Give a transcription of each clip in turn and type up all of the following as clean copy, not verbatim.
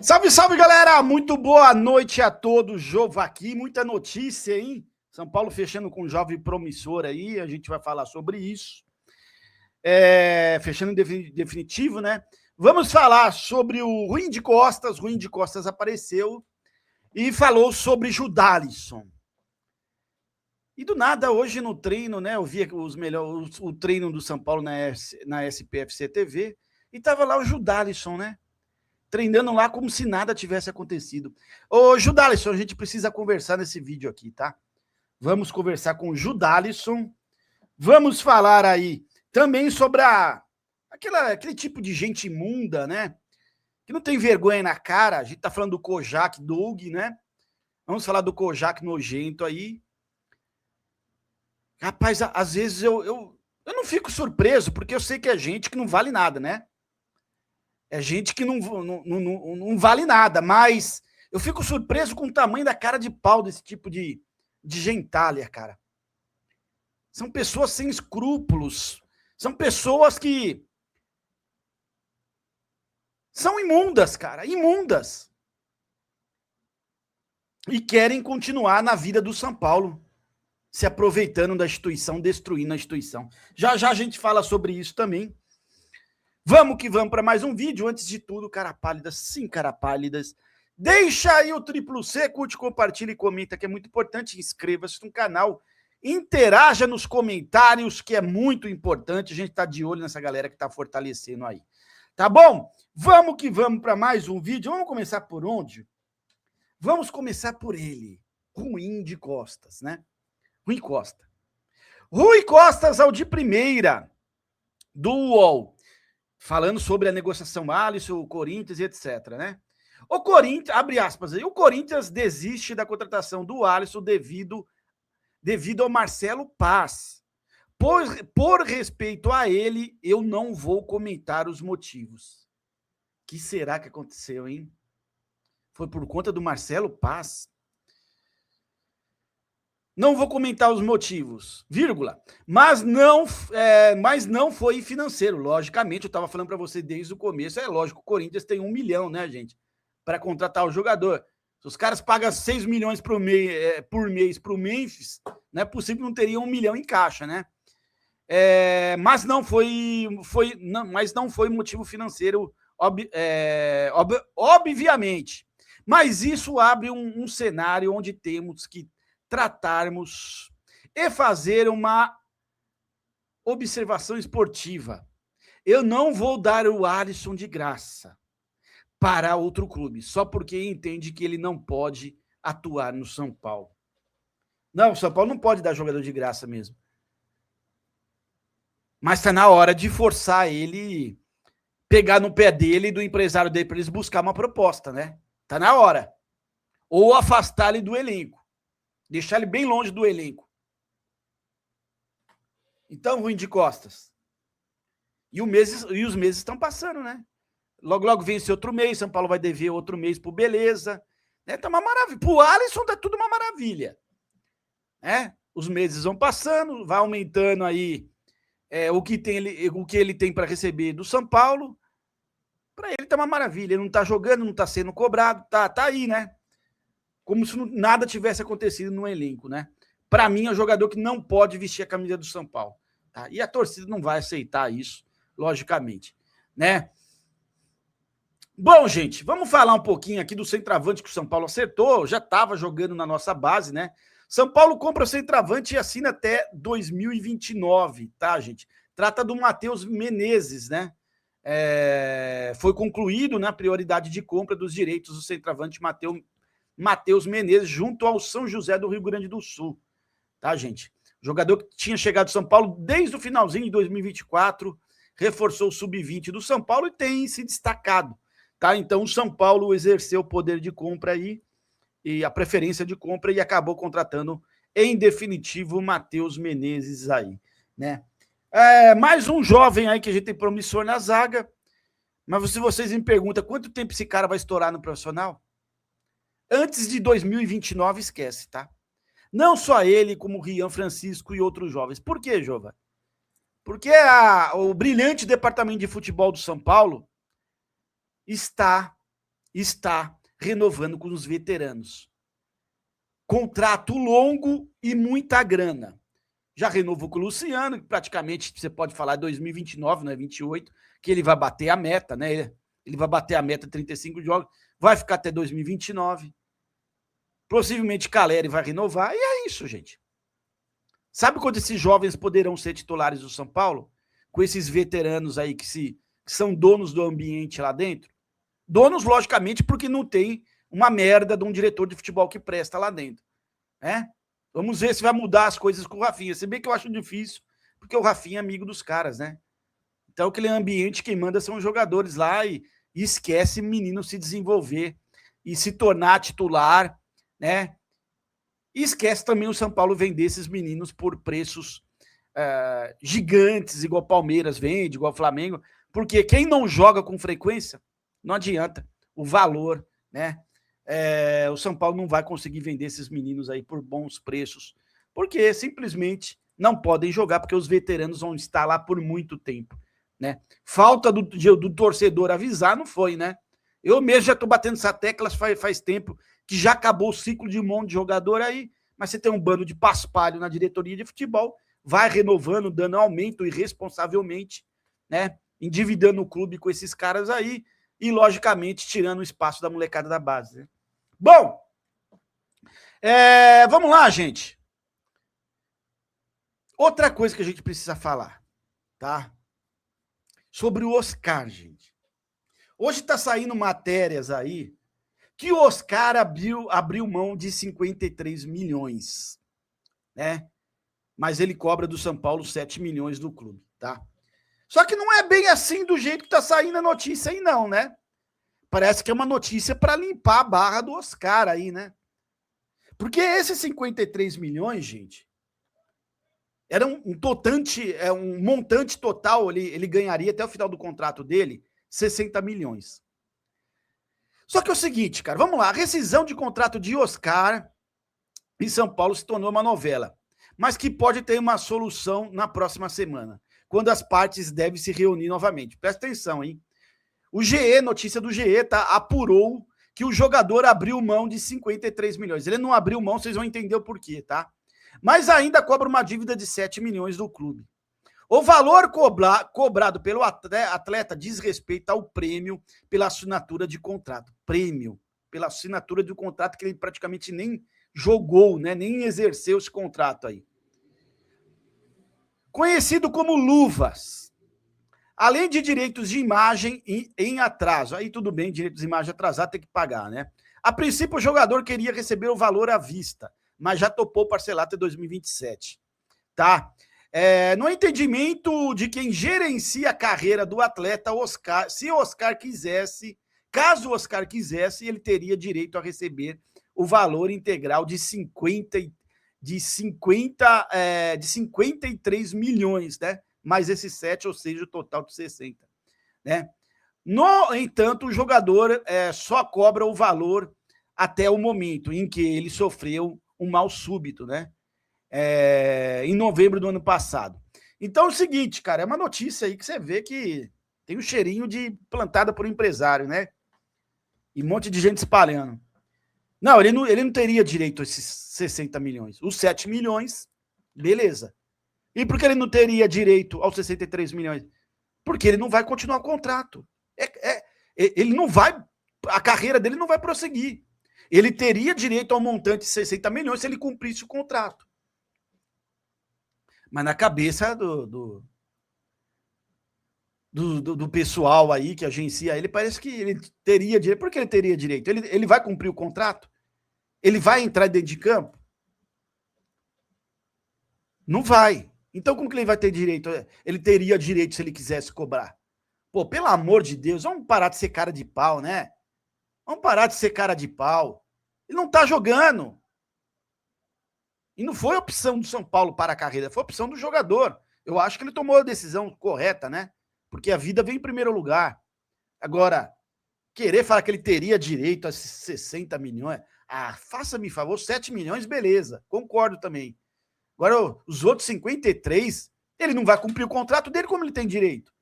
Salve, salve, galera! Muito boa noite a todos. Jova aqui, muita notícia, hein? São Paulo fechando com um jovem promissor aí, a gente vai falar sobre isso. Fechando em definitivo, né? Vamos falar sobre o Ruim de Costas. Ruim de Costas apareceu e falou sobre Judalisson. E do nada, hoje no treino, né? Eu vi o treino do São Paulo na SPFC TV e tava lá o Judalisson, né? Treinando lá como se nada tivesse acontecido. Ô, Judalisson, a gente precisa conversar nesse vídeo aqui, tá? Vamos conversar com o Judalisson. Vamos falar aí também sobre aquele tipo de gente imunda, né? Que não tem vergonha na cara. A gente tá falando do Kojak Doug, né? Vamos falar do Kojak nojento aí. Rapaz, às vezes eu não fico surpreso, porque eu sei que é gente que não vale nada, né? É gente que não vale nada, mas eu fico surpreso com o tamanho da cara de pau desse tipo de gentalha, cara. São pessoas sem escrúpulos, são pessoas que são imundas, cara, imundas. E querem continuar na vida do São Paulo, se aproveitando da instituição, destruindo a instituição. Já já a gente fala sobre isso também. Vamos que vamos para mais um vídeo. Antes de tudo, cara pálidas, sim, cara pálidas. Deixa aí o triplo C, curte, compartilha e comenta, que é muito importante. Inscreva-se no canal, interaja nos comentários, que é muito importante. A gente tá de olho nessa galera que tá fortalecendo aí. Tá bom? Vamos que vamos para mais um vídeo. Vamos começar por onde? Vamos começar por ele, Ruim de Costas, né? Rui Costa. Rui Costas ao de primeira, do UOL, falando sobre a negociação Alisson, o Corinthians e etc, né? O Corinthians, abre aspas aí, o Corinthians desiste da contratação do Alisson devido ao Marcelo Paz. Por respeito a ele, eu não vou comentar os motivos. O que será que aconteceu, hein? Foi por conta do Marcelo Paz? Não vou comentar os motivos, vírgula, mas não foi financeiro, logicamente, eu estava falando para você desde o começo, é lógico, o Corinthians tem 1 milhão, né, gente, para contratar o jogador. Se os caras pagam 6 milhões por mês para o Memphis, não é possível que não teria 1 milhão em caixa, né? Mas não foi motivo financeiro, obviamente. Mas isso abre um cenário onde temos que tratarmos e fazer uma observação esportiva. Eu não vou dar o Alisson de graça para outro clube, só porque entende que ele não pode atuar no São Paulo. Não, o São Paulo não pode dar jogador de graça mesmo. Mas está na hora de forçar ele, pegar no pé dele e do empresário dele para eles buscar uma proposta, né? Está na hora. Ou afastar ele do elenco. Deixar ele bem longe do elenco. Então, Ruim de Costas. E os meses estão passando, né? Logo, logo vence outro mês, São Paulo vai dever outro mês pro Beleza. Né? Tá uma maravilha. Pro Alisson tá tudo uma maravilha. Né? Os meses vão passando, vai aumentando aí o que ele tem para receber do São Paulo. Para ele tá uma maravilha. Ele não tá jogando, não tá sendo cobrado, tá aí, né? Como se nada tivesse acontecido no elenco, né? Para mim, é um jogador que não pode vestir a camisa do São Paulo. Tá? E a torcida não vai aceitar isso, logicamente, né? Bom, gente, vamos falar um pouquinho aqui do centroavante que o São Paulo acertou. Já estava jogando na nossa base, né? São Paulo compra o centroavante e assina até 2029, tá, gente? Trata do Matheus Menezes, né? Foi concluído na prioridade de compra dos direitos do centroavante Matheus Menezes, junto ao São José do Rio Grande do Sul. Tá, gente? Jogador que tinha chegado ao São Paulo desde o finalzinho de 2024, reforçou o sub-20 do São Paulo e tem se destacado. Tá? Então, o São Paulo exerceu o poder de compra aí, e a preferência de compra, e acabou contratando, em definitivo, o Matheus Menezes aí. Né? Mais um jovem aí que a gente tem promissor na zaga, mas se vocês me perguntam quanto tempo esse cara vai estourar no profissional, antes de 2029, esquece, tá? Não só ele, como o Rian Francisco e outros jovens. Por quê, Jova? Porque o brilhante departamento de futebol do São Paulo está está renovando com os veteranos. Contrato longo e muita grana. Já renovou com o Luciano, que praticamente você pode falar 2029, não é 28, que ele vai bater a meta, né? Ele vai bater a meta 35 jogos, vai ficar até 2029. Possivelmente Caleri vai renovar, e é isso, gente. Sabe quando esses jovens poderão ser titulares do São Paulo? Com esses veteranos aí que são donos do ambiente lá dentro? Donos, logicamente, porque não tem uma merda de um diretor de futebol que presta lá dentro, né? Vamos ver se vai mudar as coisas com o Rafinha. Se bem que eu acho difícil, porque o Rafinha é amigo dos caras, né? Então, aquele ambiente, quem manda são os jogadores lá e esquece o menino se desenvolver e se tornar titular, né? E esquece também o São Paulo vender esses meninos por preços gigantes, igual Palmeiras vende, igual Flamengo, porque quem não joga com frequência, não adianta o valor, né? O São Paulo não vai conseguir vender esses meninos aí por bons preços, porque simplesmente não podem jogar, porque os veteranos vão estar lá por muito tempo, né? Falta do torcedor avisar, não foi, né? Eu mesmo já estou batendo essa tecla faz tempo que já acabou o ciclo de um monte de jogador aí, mas você tem um bando de paspalho na diretoria de futebol, vai renovando, dando aumento irresponsavelmente, né? Endividando o clube com esses caras aí e, logicamente, tirando o espaço da molecada da base, né? Bom, vamos lá, gente. Outra coisa que a gente precisa falar, tá? Sobre o Oscar, gente. Hoje tá saindo matérias aí que o Oscar abriu mão de 53 milhões, né? Mas ele cobra do São Paulo 7 milhões do clube, tá? Só que não é bem assim do jeito que tá saindo a notícia aí, não, né? Parece que é uma notícia para limpar a barra do Oscar aí, né? Porque esses 53 milhões, gente, era um montante total, ele ganharia até o final do contrato dele 60 milhões. Só que é o seguinte, cara, vamos lá, a rescisão de contrato de Oscar em São Paulo se tornou uma novela, mas que pode ter uma solução na próxima semana, quando as partes devem se reunir novamente. Presta atenção, hein? O GE, notícia do GE, tá, apurou que o jogador abriu mão de 53 milhões. Ele não abriu mão, vocês vão entender o porquê, tá? Mas ainda cobra uma dívida de 7 milhões do clube. O valor cobrado pelo atleta diz respeito ao prêmio pela assinatura de contrato. Prêmio pela assinatura de um contrato que ele praticamente nem jogou, né? Nem exerceu esse contrato aí. Conhecido como luvas. Além de direitos de imagem em atraso. Aí tudo bem, direitos de imagem atrasado tem que pagar, né? A princípio, o jogador queria receber o valor à vista, mas já topou parcelar até 2027. Tá? No entendimento de quem gerencia a carreira do atleta, Oscar, se o Oscar quisesse, caso o Oscar quisesse, ele teria direito a receber o valor integral de 53 milhões, né? Mais esses 7, ou seja, o total de 60. Né? No entanto, o jogador só cobra o valor até o momento em que ele sofreu um mal súbito, né? Em novembro do ano passado. Então é o seguinte, cara, é uma notícia aí que você vê que tem um cheirinho de plantada por um empresário, né? E um monte de gente espalhando. Não, ele não teria direito a esses 60 milhões. Os 7 milhões, beleza. E por que ele não teria direito aos 63 milhões? Porque ele não vai continuar o contrato. Ele não vai, a carreira dele não vai prosseguir. Ele teria direito ao montante de 60 milhões se ele cumprisse o contrato. Mas na cabeça do pessoal aí que agencia ele, parece que ele teria direito. Por que ele teria direito? Ele vai cumprir o contrato? Ele vai entrar dentro de campo? Não vai. Então, como que ele vai ter direito? Ele teria direito se ele quisesse cobrar. Pô, pelo amor de Deus, vamos parar de ser cara de pau, né? Vamos parar de ser cara de pau. Ele não tá jogando. E não foi opção do São Paulo para a carreira, foi opção do jogador. Eu acho que ele tomou a decisão correta, né? Porque a vida vem em primeiro lugar. Agora, querer falar que ele teria direito a esses 60 milhões, faça-me favor, 7 milhões, beleza, concordo também. Agora, os outros 53, ele não vai cumprir o contrato dele, como ele tem direito?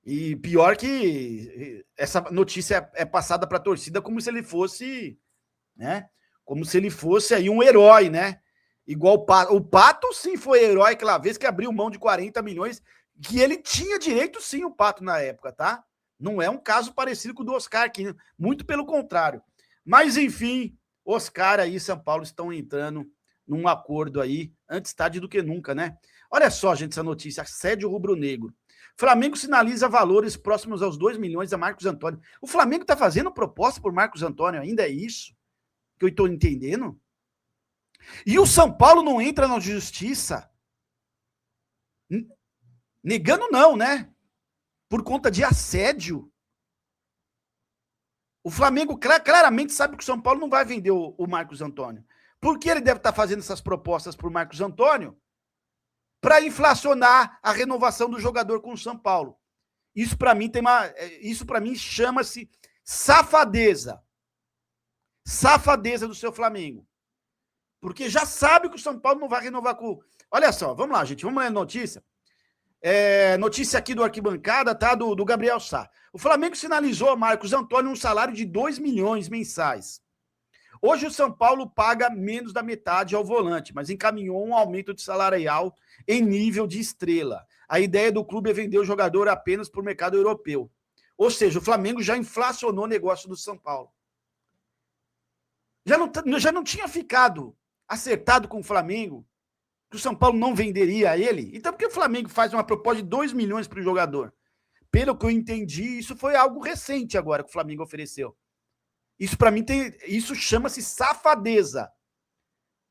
E pior que essa notícia é passada para a torcida como se ele fosse, né? Como se ele fosse aí um herói, né? Igual o Pato. O Pato, sim, foi herói aquela vez que abriu mão de 40 milhões, que ele tinha direito, sim, o Pato na época, tá? Não é um caso parecido com o do Oscar aqui, muito pelo contrário. Mas, enfim, Oscar aí e São Paulo estão entrando num acordo aí, antes tarde do que nunca, né? Olha só, gente, essa notícia, assédio rubro-negro. Flamengo sinaliza valores próximos aos 2 milhões a Marcos Antônio. O Flamengo está fazendo proposta por Marcos Antônio ainda, é isso? Que eu estou entendendo? E o São Paulo não entra na justiça? Negando não, né? Por conta de assédio. O Flamengo claramente sabe que o São Paulo não vai vender o Marcos Antônio. Por que ele deve estar fazendo essas propostas por Marcos Antônio? Para inflacionar a renovação do jogador com o São Paulo. Isso para mim chama-se safadeza. Safadeza do seu Flamengo. Porque já sabe que o São Paulo não vai renovar com... Olha só, vamos lá, gente, vamos ler a notícia. Notícia aqui do Arquibancada, tá? Do Gabriel Sá. O Flamengo sinalizou a Marcos Antônio um salário de 2 milhões mensais. Hoje o São Paulo paga menos da metade ao volante, mas encaminhou um aumento de salarial em nível de estrela. A ideia do clube é vender o jogador apenas para o mercado europeu. Ou seja, o Flamengo já inflacionou o negócio do São Paulo. Já não tinha ficado acertado com o Flamengo que o São Paulo não venderia ele? Então por que o Flamengo faz uma proposta de 2 milhões para o jogador? Pelo que eu entendi, isso foi algo recente agora que o Flamengo ofereceu. Isso para mim isso chama-se safadeza.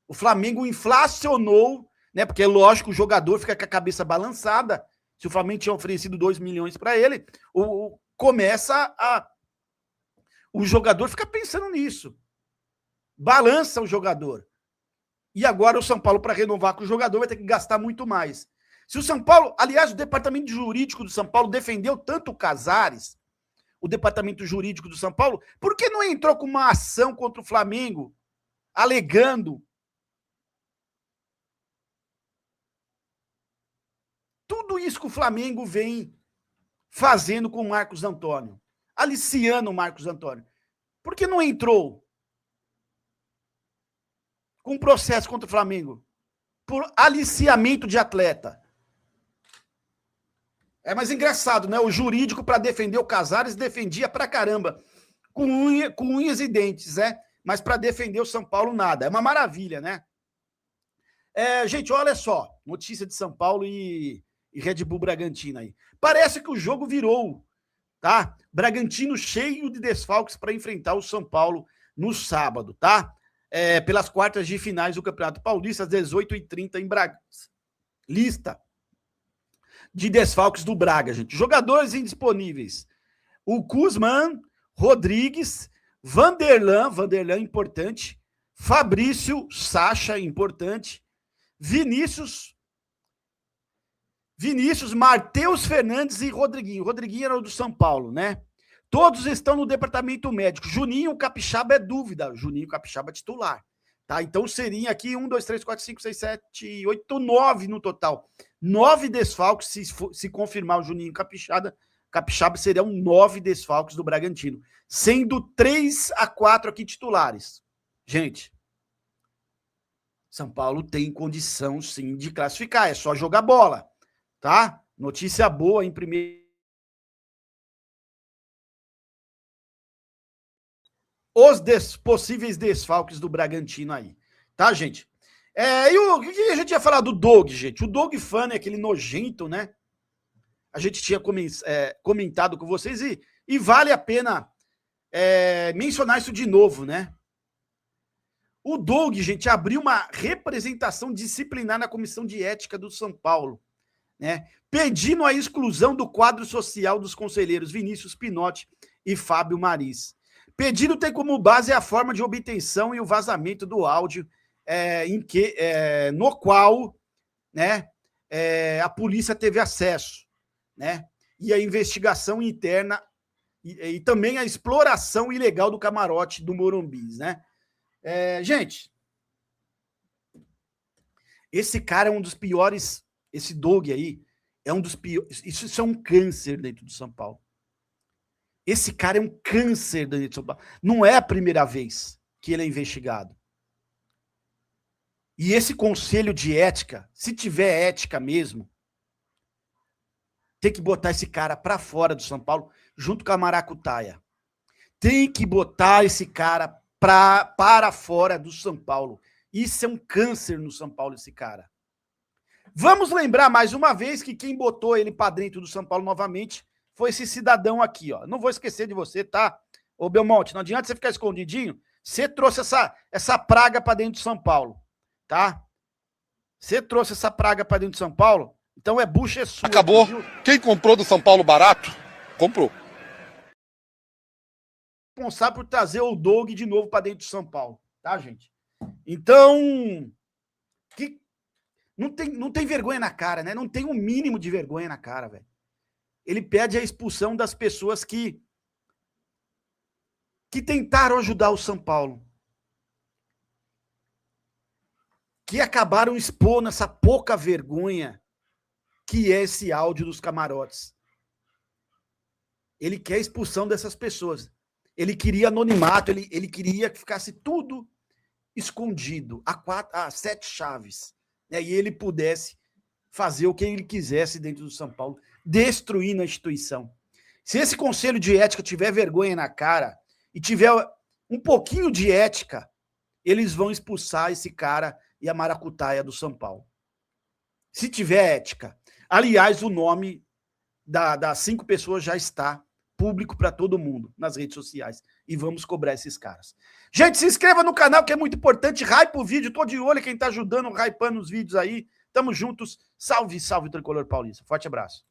O Flamengo inflacionou, né? Porque é lógico, o jogador fica com a cabeça balançada. Se o Flamengo tinha oferecido 2 milhões para ele, o jogador fica pensando nisso. Balança o jogador. E agora o São Paulo, para renovar com o jogador, vai ter que gastar muito mais. Se o São Paulo, aliás, o departamento jurídico do São Paulo defendeu tanto o Casares, o departamento jurídico do São Paulo, por que não entrou com uma ação contra o Flamengo, alegando tudo isso que o Flamengo vem fazendo com o Marcos Antônio, aliciando o Marcos Antônio? Por que não entrou com um processo contra o Flamengo por aliciamento de atleta? É mais engraçado, né? O jurídico, para defender o Casares, defendia pra caramba, com unhas e dentes, né? Mas para defender o São Paulo, nada. É uma maravilha, né? Gente, olha só, notícia de São Paulo e Red Bull Bragantino aí. Parece que o jogo virou, tá? Bragantino cheio de desfalques para enfrentar o São Paulo no sábado, tá? Pelas quartas de finais do Campeonato Paulista, às 18h30 em Bragança. Lista de desfalques do Braga, gente. Jogadores indisponíveis. O Kuzman, Rodrigues, Vanderlan, importante. Fabrício, Sacha, importante. Vinícius, Matheus Fernandes e Rodriguinho. Rodriguinho era o do São Paulo, né? Todos estão no departamento médico. Juninho Capixaba é dúvida. Juninho Capixaba é titular. Tá? Então seria aqui 1, 2, 3, 4, 5, 6, 7, 8, 9 no total. 9 desfalques, se confirmar o Juninho Capixaba, seriam 9 desfalques do Bragantino. Sendo 3 a 4 aqui titulares. Gente, São Paulo tem condição, sim, de classificar. É só jogar bola, tá? Notícia boa em primeiro. Os possíveis desfalques do Bragantino aí, tá, gente? E o que a gente ia falar do Doug, gente? O Doug Funny, aquele nojento, né? A gente tinha comentado com vocês e vale a pena mencionar isso de novo, né? O Doug, gente, abriu uma representação disciplinar na Comissão de Ética do São Paulo, né? Pedindo a exclusão do quadro social dos conselheiros Vinícius Pinotti e Fábio Maris. Pedido tem como base a forma de obtenção e o vazamento do áudio no qual, né, a polícia teve acesso, né? E a investigação interna e também a exploração ilegal do camarote do Morumbi, né? Gente, esse cara é um dos piores, esse Doug aí, é um dos piores. Isso é um câncer dentro do São Paulo. Esse cara é um câncer dentro do São Paulo. Não é a primeira vez que ele é investigado. E esse conselho de ética, se tiver ética mesmo, tem que botar esse cara para fora do São Paulo, junto com a Maracutaia. Tem que botar esse cara para fora do São Paulo. Isso é um câncer no São Paulo, esse cara. Vamos lembrar mais uma vez que quem botou ele para dentro do São Paulo novamente foi esse cidadão aqui, ó. Não vou esquecer de você, tá? Ô Belmonte, não adianta você ficar escondidinho. Você trouxe essa praga para dentro de São Paulo, tá? Você trouxe essa praga para dentro de São Paulo, então é bucha, é sua. Acabou. Viu? Quem comprou do São Paulo barato, comprou. Responsável por trazer o Doug de novo para dentro de São Paulo, tá, gente? Então, não tem vergonha na cara, né? Não tem um mínimo de vergonha na cara, velho. Ele pede a expulsão das pessoas que tentaram ajudar o São Paulo, que acabaram expondo essa pouca vergonha que é esse áudio dos camarotes. Ele quer a expulsão dessas pessoas. Ele queria anonimato, ele queria que ficasse tudo escondido, a 7 chaves, né? E ele pudesse fazer o que ele quisesse dentro do São Paulo, destruindo a instituição. Se esse conselho de ética tiver vergonha na cara e tiver um pouquinho de ética, eles vão expulsar esse cara e a Maracutaia do São Paulo. Se tiver ética. Aliás, o nome das 5 pessoas já está público para todo mundo nas redes sociais. E vamos cobrar esses caras. Gente, se inscreva no canal, que é muito importante. Hype o vídeo. Tô de olho quem tá ajudando, hypando os vídeos aí. Tamo juntos. Salve, salve, Tricolor Paulista. Forte abraço.